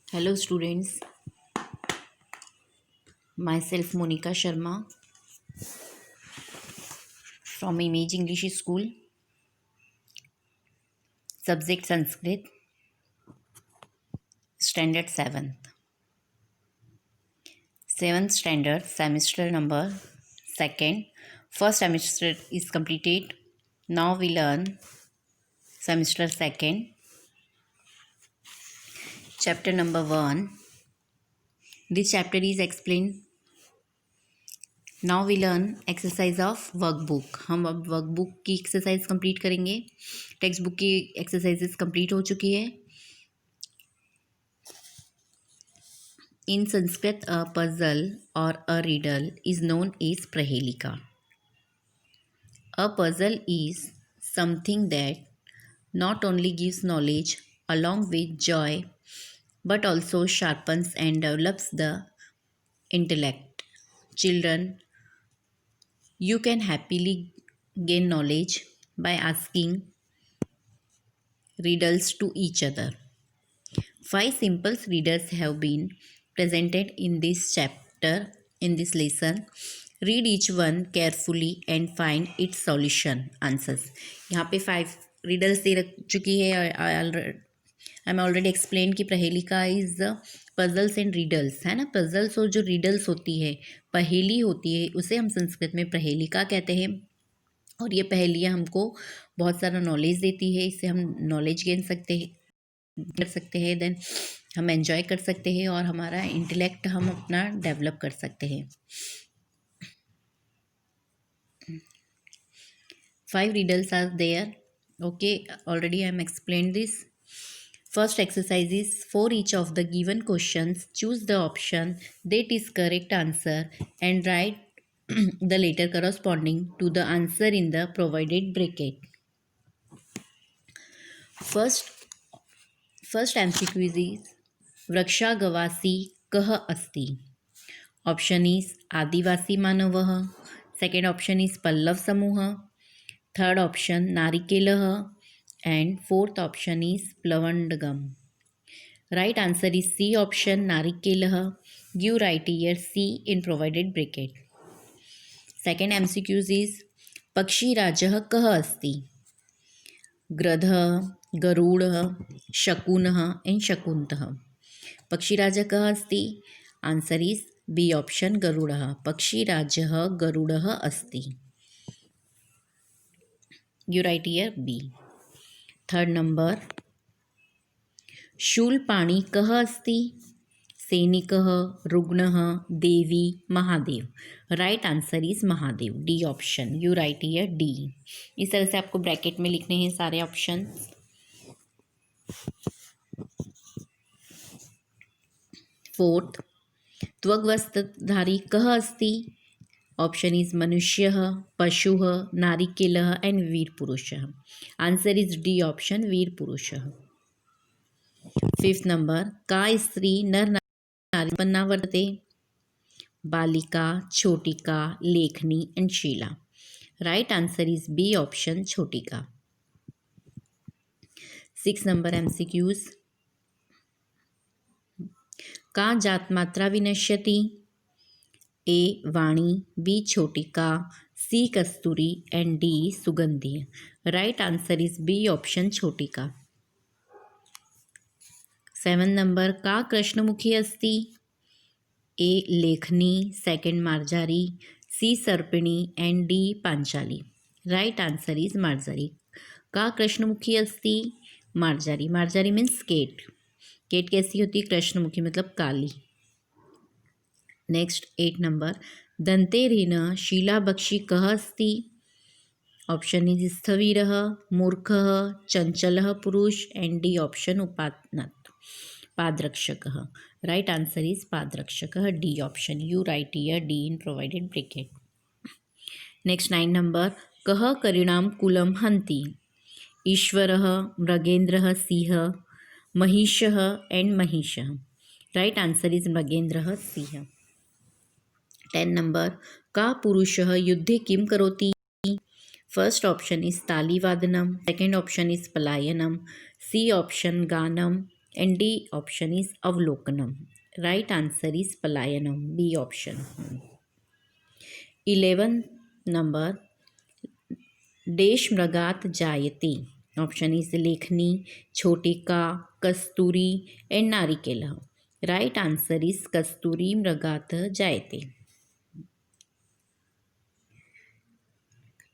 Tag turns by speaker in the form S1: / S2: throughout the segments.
S1: Hello students, myself Monica Sharma from Image English School, subject Sanskrit, standard 7th. 7th standard, semester number 2nd. First semester is completed. Now we learn semester 2nd, chapter number 1. This chapter is explained. Now we learn exercise of workbook. हम अब workbook की exercise complete करेंगे. Textbook की exercises complete हो चुकी है. In Sanskrit a puzzle और a riddle is known as प्रहेलिका. A puzzle is something that not only gives knowledge along with joy but also sharpens and develops the intellect. Children, you can happily gain knowledge by asking riddles to each other. 5 simple riddles have been presented in this chapter, in this lesson. Read each one carefully and find its solution answers. यहाँ पे 5 riddles दे चुकी है. I am already explain कि प्रहेलिका is puzzles and riddles है ना. Puzzles और जो riddles होती है, पहेली होती है, उसे हम संस्कृत में प्रहेलिका कहते हैं. और ये पहेलियाँ हमको बहुत सारा नॉलेज देती है. इससे हम नॉलेज गेन कर सकते हैं, देन हम एंजॉय कर सकते हैं और हमारा इंटेलेक्ट हम अपना डेवलप कर सकते हैं. 5 riddles are there. Okay, already I am explained this. First exercise is, for each of the given questions, choose the option that is correct answer and write the letter corresponding to the answer in the provided bracket. First MCQ is, वृक्षा गवासी कः अस्ति. Option is आदिवासी मानवः. Second option is पल्लव समूह. Third option नारिकेलः and fourth option is प्लवंडगम. Right answer is C option नारिकेलः. Give write here C in provided bracket. Second MCQs is, पक्षीराजः कः अस्ति. गृधः, गरुडः, शकुनः एंड शकुन्तः. पक्षीराजः कः अस्ति. आंसर इज बी ऑप्शन गरुडः. पक्षीराजः गरुडः अस्ति. You write here B. Third number, शूलपाणि कः अस्ति. सैनिकः, रुग्णः, देवी, Mahadev. Right answer is Mahadev. D option. You write here D. इस तरह से आपको ब्रैकेट में लिखने हैं सारे ऑप्शन. फोर्थ, त्वग्वस्त्रधारी कः अस्ति. ऑप्शन इज मनुष्यः, पशुः, नारिकेलः एंड वीर पुरुषः. आंसर इज डी ऑप्शन वीर पुरुषः. फिफ्थ नंबर, का स्त्री नर नारी उत्पन्ना वर्तते. बालिका, छोटिका, लेखनी एंड शीला. Right answer is B option छोटिका. 6 नंबर MCQs, का जात मात्रा विनश्यति. ए वाणी, बी छोटिका, सी कस्तूरी एंड डी सुगंधी. Right answer is B option छोटिका. 7 नंबर, का कृष्णमुखी अस्ति. ए लेखनी, सेकेंड मार्जारी, सी सर्पिणी and D Panchali. Right answer is मार्जारी. का कृष्णमुखी अस्ति. मार्जारी. मार्जारी मीन्स केट. केट कैसी होती है. कृष्णमुखी मतलब काली. नेक्स्ट 8 नंबर, दंतेरेण शीलाबक्षी कः अस्ति. ऑप्शन इज स्थविरः, मूर्खः, चंचलः पुरुष एंड डी ऑप्शन उपानत, पादरक्षकः. राइट आंसर इज पादरक्षकः. D option. You write here D in provided bracket. Next 9 number, कः करिणां कुलं हन्ति. ईश्वरः, मृगेन्द्रः, सिंह, महिषः एंड महिषः. राइट आंसर इज मृगेन्द्रः, सिंह. 10 नंबर, का पुरुषः युद्धे किं करोति. फर्स्ट ऑप्शन इज तालीवादनम, सेकेंड ऑप्शन इज पलायनम, सी ऑप्शन गानम एंड डी ऑप्शन इज अवलोकनम. राइट आंसर इज पलायनम, बी ऑप्शन. 11 नंबर देशमृगात जायते. ऑप्शन इज लेखनी, छोटिका, कस्तूरी एंड नारिकेल. राइट आंसर इज कस्तूरी मृगात जायते.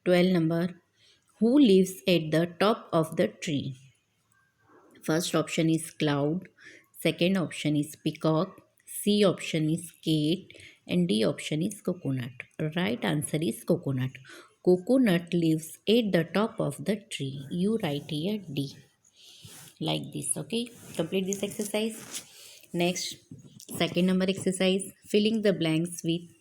S1: 12 number who lives at the top of the tree. First option is cloud, second option is peacock, C option is cat and D option is coconut. Right answer is coconut. Coconut lives at the top of the tree. You write here D like this. Okay, complete this exercise. Next, second number exercise, filling the blanks with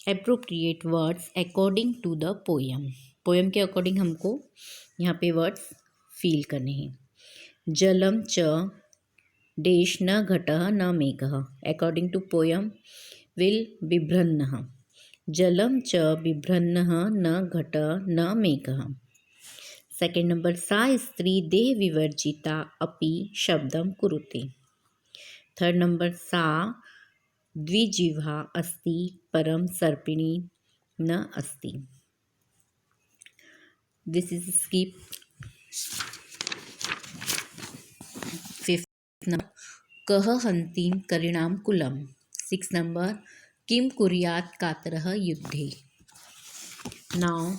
S1: appropriate words according to the poem. Poem के according हमको यहाँ पे words feel करने हैं. जलम च देश न घटः न मेघः. अकॉर्डिंग टू पोएम विल बिभ्रन्नः. जलम च बिभ्रन्नः न घटः न मेघः. सेकेंड नंबर सा स्त्री देह विवर्जिता अपि शब्दम कुरुते. थर्ड नंबर सा द्विजिह्वा अस्ति परम सर्पिणी न अस्ति. This is skip. Fifth number कह हंतीं करिणाम कुलम. सिक्स नंबर किम कुर्यात कातरः युद्धे. Now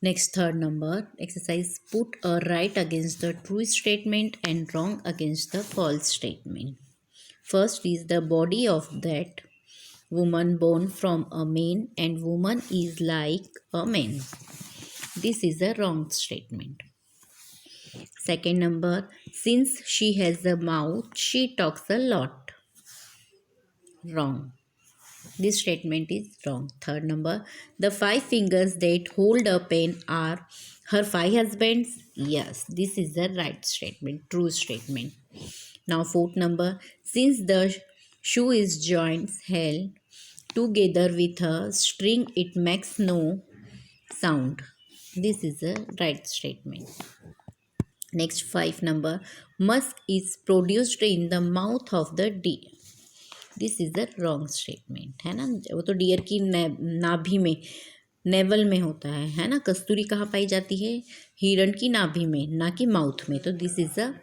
S1: next third number exercise put a right against the true statement and wrong against the false statement. First is the body of that woman born from a man and woman is like a man. This is a wrong statement. Second number, since she has a mouth, she talks a lot. Wrong. This statement is wrong. Third number, the 5 fingers that hold a pen are her 5 husbands. Yes, this is the right statement, true statement. Now fourth number, since the shoe is joined held together with a string, it makes no sound. This is a right statement. Next 5 number, musk is produced in the mouth of the deer. This is the wrong statement, है ना. वो तो dear की नाभि में, naval में होता है ना. कस्तूरी कहाँ पाई जाती है? हिरण की नाभि में, ना कि माउथ में. तो this is a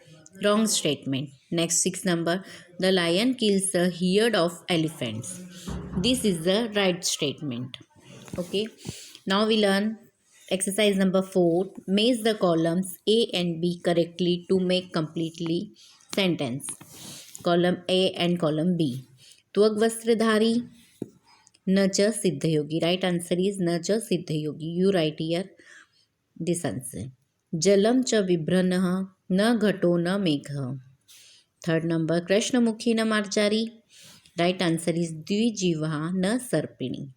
S1: wrong statement. Next 6 number, the lion kills the herd of elephants. This is the right statement. Okay, now we learn exercise number 4. Match the columns A and B correctly to make completely sentence. Column A and column B. त्वग वस्त्रधारी न च सिद्धयोगी. Right answer is न च सिद्धयोगी. You write here this answer. जलम च बिभ्रन्नः न घटो न मेघः. थर्ड नंबर, कृष्णमुखी न मार्जारी. राइट आंसर इज द्विजिह्वा न सर्पिणी.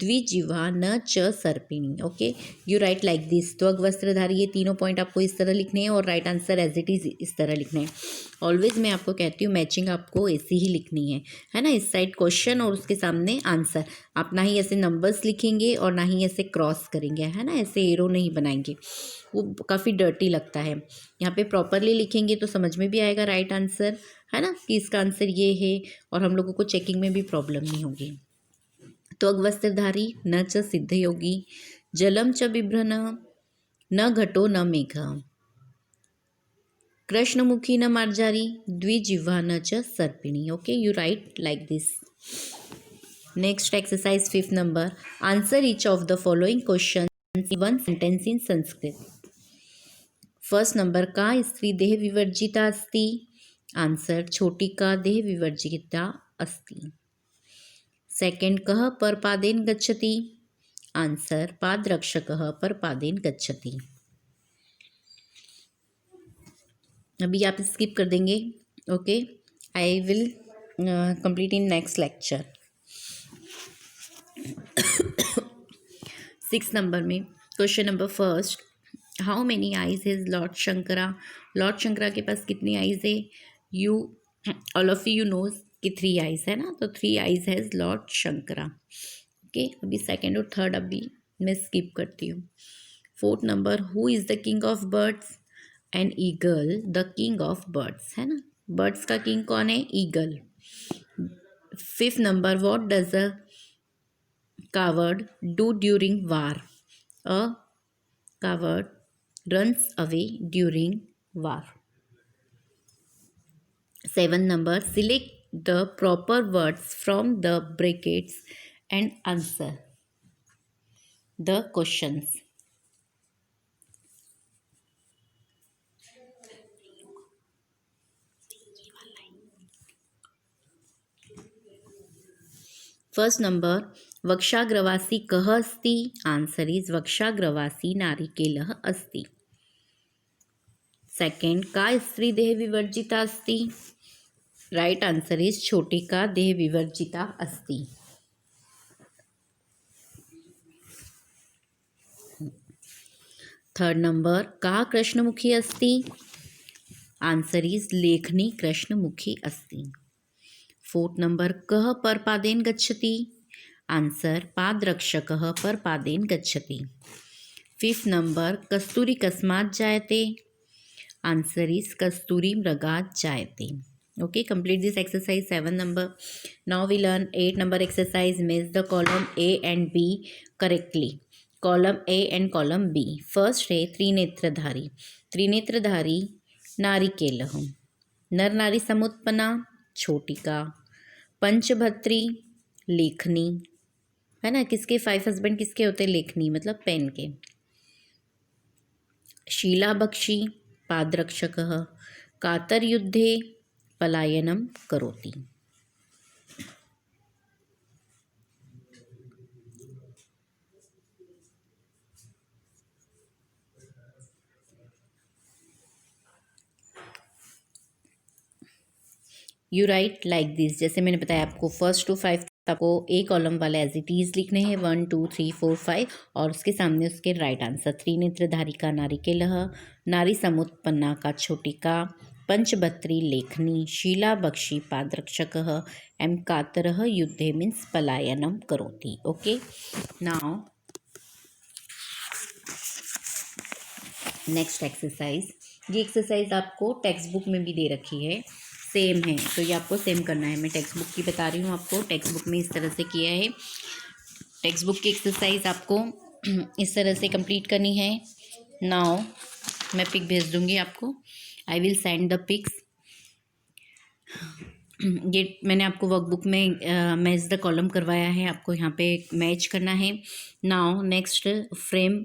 S1: द्विजिह्वा न च सर्पिणी. Okay, you write like this. त्वग वस्त्रधारी, ये तीनों पॉइंट आपको इस तरह लिखने हैं और right answer as it is इस तरह लिखने हैं. ऑलवेज मैं आपको कहती हूँ मैचिंग आपको ऐसी ही लिखनी है ना. इस साइड क्वेश्चन और उसके सामने आंसर. आप ना ही ऐसे नंबर्स लिखेंगे और ना ही ऐसे क्रॉस करेंगे, है ना. ऐसे एरो नहीं बनाएंगे, वो काफ़ी डर्टी लगता है. यहाँ पे प्रॉपरली लिखेंगे तो समझ में भी आएगा राइट आंसर, है ना, कि इसका आंसर ये है और हम लोगों को चेकिंग में भी प्रॉब्लम नहीं होगी. त्वग वस्त्रधारी न च सिद्धयोगी. जलम च बिभ्रन्नः न घटो न मेघः. कृष्णमुखी न मार्जारी. द्विजिह्वा न च सर्पिणी. Okay, you write like this. Next exercise 5th number, answer each of the following question in one sentence in Sanskrit. First number, का स्त्री देह विवर्जिता अस्ति. आंसर, छोटिका देह विवर्जिता अस्ति. सेकेंड, कः परपादेन गच्छति. आंसर, पादरक्षकः परपादेन गच्छति. अभी आप स्किप कर देंगे. Okay, I will complete in next lecture. 6 number में question number first, how many eyes has Lord Shankara. Lord Shankara के पास कितनी आइज है? You all of you knows कि 3 आइज है ना. तो 3 eyes has Lord Shankara. Okay, अभी सेकेंड और थर्ड अभी मैं स्किप करती हूँ। 4th number, who is the king of birds? An eagle the king of birds, है ना, बर्ड्स का किंग कौन है? Eagle. 5th number, what does a coward do during war? A coward runs away during war. 7th number, select the proper words from the brackets and answer the questions. First number, वक्षाग्रवासी कः अस्ति? Answer is वक्षाग्रवासी नारिकेलः अस्ति. Second, का स्त्री देह विवर्जिता अस्ति? Right answer is छोटी का देह विवर्जिता अस्ति. थर्ड नंबर, का कृष्णमुखी अस्ति? आंसर इज लेखनी कृष्णमुखी अस्ति. फोर्थ नंबर, कः परपादेन गच्छति? आंसर, पादरक्षकः परपादेन गच्छति. फिफ्थ नंबर, कस्तूरी कस्मात् जायते? आंसर इज कस्तूरी मृगात् जायते. Okay, complete this exercise 7 number. Now we learn 8 number exercise. Match the column A and B correctly. Column A and column B. First है त्रिनेत्रधारी. त्रिनेत्रधारी नारिकेलः. नर नारी समुत्पन्ना छोटिका. पंचभत्री लेखनी, है ना, किसके 5 हस्बैंड किसके होते हैं? लेखनी मतलब पेन के. शीलाबक्षी पादरक्षकः. कातरयुद्धे पलायनम करोति. You write like this. जैसे मैंने बताया आपको 1 to 5 आपको ए कॉलम वाले एज इट इज लिखने हैं, 1 2 3 4 5, और उसके सामने उसके राइट आंसर. त्रिनेत्रधारी का नारिकेलः, नारी समुत्पन्ना का छोटिका, पंचभत्री लेखनी, शीला बक्षी पादरक्षकः, एम कातरः युद्धे मीन्स पलायनम करोति. Okay, now next exercise. ये एक्सरसाइज आपको टेक्स्ट बुक में भी दे रखी है, सेम है, तो ये आपको सेम करना है. मैं टेक्स्ट बुक की बता रही हूँ आपको. टेक्स्ट बुक में इस तरह से किया है. टेक्स्ट बुक की एक्सरसाइज आपको इस तरह से कंप्लीट करनी है. नाउ मैं पिक भेज दूंगी आपको. I will send the pics. ये मैंने आपको वर्कबुक में मैच द कॉलम करवाया है, आपको यहाँ पे मैच करना है. Now next, frame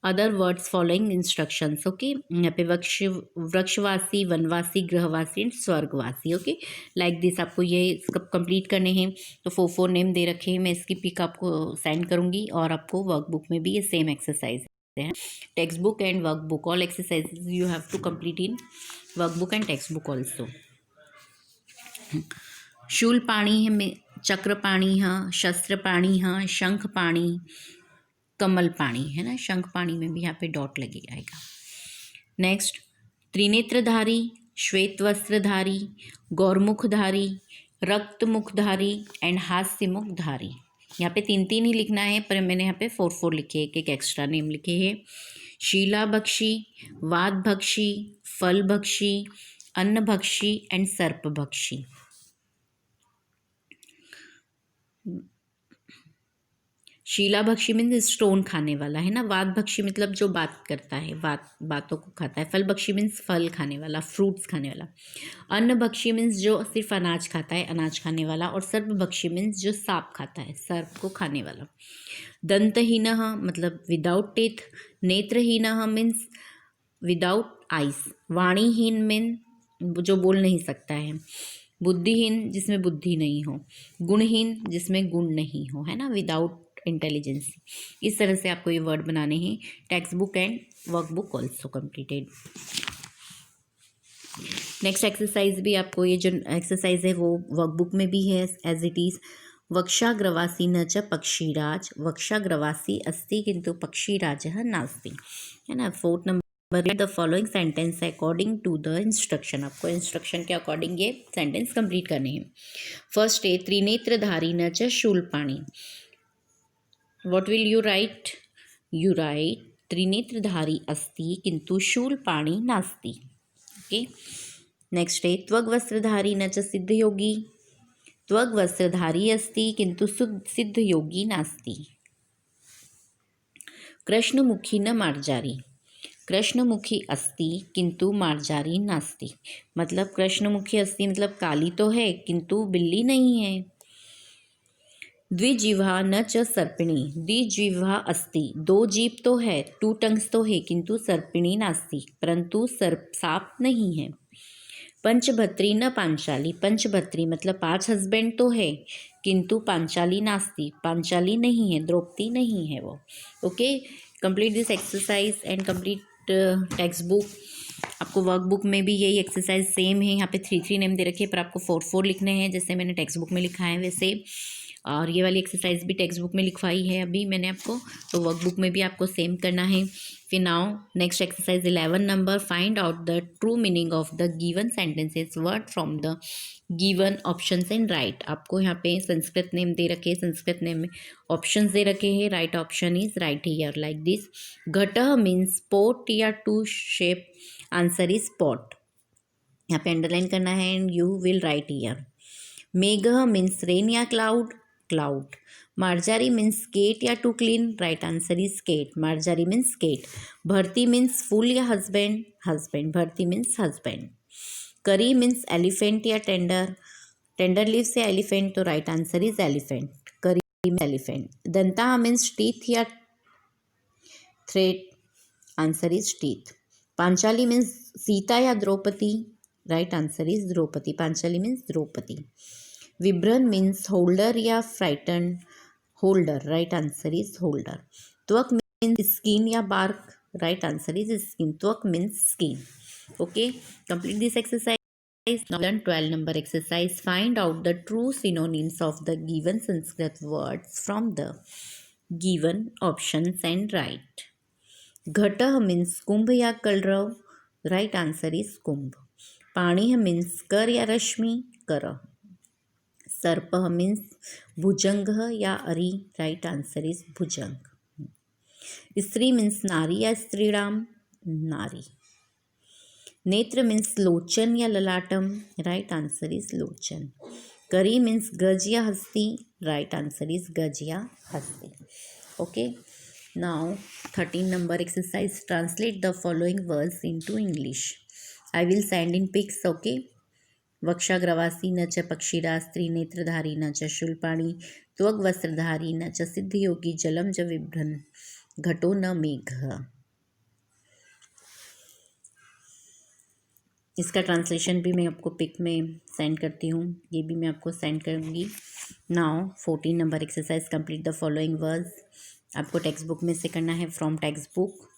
S1: other words following instructions. Okay, यहाँ पे वृक्षवासी, वनवासी, गृहवासी एंड स्वर्गवासी. ओके, लाइक दिस आपको ये कंप्लीट करने हैं. तो 4 नेम दे रखे हैं. मैं इसकी पिक आपको सेंड करूँगी, और आपको वर्कबुक में भी ये सेम एक्सरसाइज है. Text book and workbook, all exercises you have to complete in workbook and text book also. शूलपाणी है, चक्रपाणी है, शस्त्रपाणी है, शंखपाणी, कमल पाणी, है ना. शंख पाणी में भी यहाँ पे डॉट लगे आएगा. नेक्स्ट, त्रिनेत्रधारी, श्वेत वस्त्रधारी, गौरमुखधारी, रक्तमुखधारी एंड हास्यमुखधारी. यहाँ पे 3 ही लिखना है, पर मैंने यहाँ पे 4 लिखे, एक एक्स्ट्रा नेम लिखे हैं. शीलाभक्षी, वातभक्षी, फलभक्षी, अन्नभक्षी एंड सर्पभक्षी. शीलाभक्षी मीन्स स्टोन खाने वाला, है ना. वातभक्षी मतलब जो बात करता है, बातों को खाता है. फलभक्षी मीन्स फल खाने वाला, फ्रूट्स खाने वाला. अन्नभक्षी मीन्स जो सिर्फ अनाज खाता है, अनाज खाने वाला. और सर्पभक्षी मीन्स जो सांप खाता है, सर्प को खाने वाला. दंतहीनः मतलब विदाउट टीथ. नेत्रहीनः मीन्स विदाउट आइस. वाणीहीन मीन जो बोल नहीं सकता है. बुद्धिहीन जिसमें बुद्धि नहीं हो. गुणहीन जिसमें गुण नहीं हो, है ना, विदाउट इंटेलिजेंस. इस तरह से आपको ये वर्ड बनाने हैं. Text book and workbook also completed. Next exercise भी आपको, ये जो एक्सरसाइज है वो वर्कबुक में भी है एज इट इज. वक्षाग्रवासी न च पक्षीराज. वक्षाग्रवासी अस्ति किंतु पक्षीराजः नास्ति, है ना. 4th number, the following sentence according to the instruction. आपको इंस्ट्रक्शन के अकॉर्डिंग ये सेंटेंस कंप्लीट करने हैं. फर्स्ट है त्रिनेत्रधारी न च शूलपाणी. What will you write? You write त्रिनेत्रधारी अस्ति किंतु शूलपाणि नास्ति. ओके. नेक्स्ट है त्वग्वस्त्रधारी न च सिद्धयोगी. त्वग्वस्त्रधारी अस्ति किंतु सिद्धयोगी नास्ति. कृष्णमुखी न मार्जारी. कृष्णमुखी अस्ति किंतु मार्जारी नास्ति. मतलब कृष्णमुखी अस्ति मतलब काली तो है किंतु बिल्ली नहीं है. द्विजिह्वा न च सर्पिणी. द्विजिह्वा अस्ति दो जीभ तो है, टू टंग्स तो है किंतु सर्पिणी नास्ति परंतु सर्प सांप नहीं है. पंचभत्री न पांचाली. पंचभत्री मतलब 5 हस्बैंड तो है किंतु पांचाली नास्ति. पांचाली नहीं है, द्रौपदी नहीं है वो. Okay. Complete this exercise and complete text book. आपको वर्कबुक में भी यही एक्सरसाइज सेम है. यहाँ पे 3 नेम दे रखे हैं पर आपको 4 लिखने हैं जैसे मैंने टेक्स्ट बुक में लिखा है वैसे. और ये वाली एक्सरसाइज भी टेक्स्ट बुक में लिखवाई है अभी मैंने आपको, तो वर्कबुक में भी आपको सेम करना है. फिर now next exercise 11 number. Find out the true meaning of the given sentences word from the given options and write. आपको यहाँ पे संस्कृत नेम दे रखे हैं, संस्कृत नेम में ऑप्शंस दे रखे हैं. Right option is write here like this. घटः मीन्स पोट या to shape. Answer is pot. यहाँ पे अंडरलाइन करना है and you will write here. मेघः मीन्स रेन या क्लाउड. क्लाउड. मार्जारी मीन्स स्केट या to clean. Right answer is cat. मार्जारी मीन्स स्केट. भरती मीन्स फुल या हस्बैंड. हस्बैंड. भरती मीन्स हस्बैंड. करी मीन्स एलिफेंट या टेंडर. टेंडर लीव्स या एलिफेंट, तो राइट आंसर इज एलिफेंट. करी मीन्स एलिफेंट. दंता मीन्स टीथ या थ्रेड. Answer is teeth. पांचाली मीन्स सीता या Draupadi. Right answer is Draupadi. Panchali means Draupadi. विभ्रन मीन्स होल्डर या frighten. Holder. Right answer is holder. त्वक मीन्स स्किन या bark. Right answer is skin. त्वक means skin. Okay. Complete this exercise. Now learn 12 number exercise. Find out the true synonyms of the given Sanskrit words from the given options and write. घटः means कुंभ या कलरव. Right answer is कुंभ. पाणिः means कर या रश्मि. कर. सर्पः मीन्स भुजंग या अरी. राइट आंसर इज भुजंग. स्त्री मीन्स नारी या स्त्रीराम. नारी. नेत्र मीन्स लोचन या ललाटम. राइट आंसर इज लोचन. करी मीन्स गज या हस्ती. राइट आंसर इज गज या हस्ती. Okay. Now 13 number exercise. Translate the following words into English. I will send in pics. Okay. वक्षाग्रवासी न च पक्षीराज. त्रिनेत्रधारी न च शूलपाणि. त्वग्वस्त्रधारी न च सिद्धयोगी. जलम च बिभ्रन् घटो न मेघः. इसका ट्रांसलेशन भी मैं आपको पिक में सेंड करती हूँ, ये भी मैं आपको सेंड करूँगी. Now 14 number exercise. Complete the following words. आपको टेक्स्ट बुक में से करना है फ्रॉम टेक्स्ट बुक.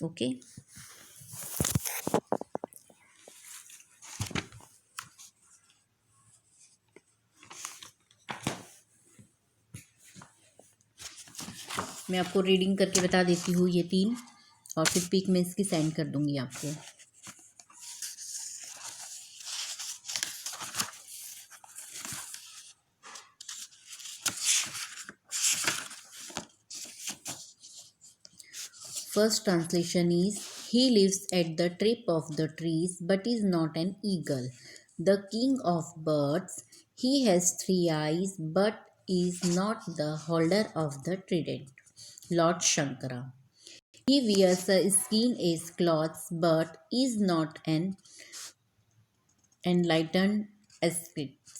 S1: ओके. मैं आपको रीडिंग करके बता देती हूँ ये 3 और फिर पिक में इसकी सेंड कर दूँगी आपको. First translation is, he lives at the tip of the trees but is not an eagle. The king of birds, he has 3 eyes but is not the holder of the trident. Lord Shankara. He wears a skin as clothes but is not an enlightened aspect.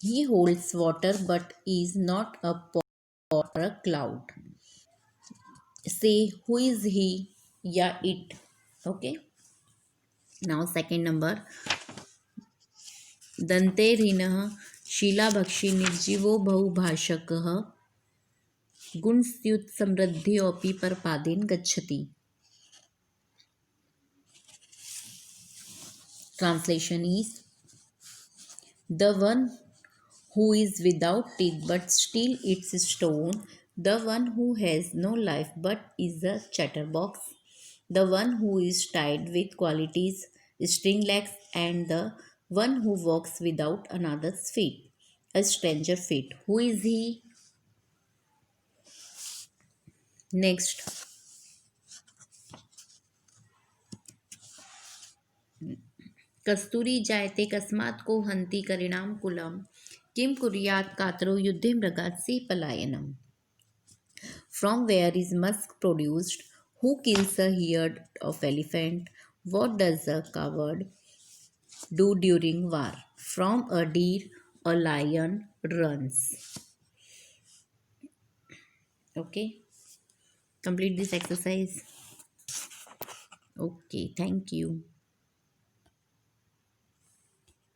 S1: He holds water but is not a pot or a cloud. Say who is he? Yeah, it. Okay. Now second number. दन्ते ऋणः शीलाभक्षी निर्जीवो बहुभाषकः गुणस्युत्समृद्धियोऽपि परपादेन गच्छति. Translation is, the one who is without teeth but still eats stone, the one who has no life but is a chatterbox, the one who is tied with qualities, string legs, and the one who walks without another's feet, a stranger feet. Who is he? Next, कस्तूरी जायते कस्मात् को हन्ति करिणां कुलं किं कुर्यात् कातरो युद्धे मृगात्से पलायनम्. From where is musk produced? Who kills a herd of elephant? What does a coward do during war? From a deer, a lion runs. Okay, complete this exercise. Okay, thank you.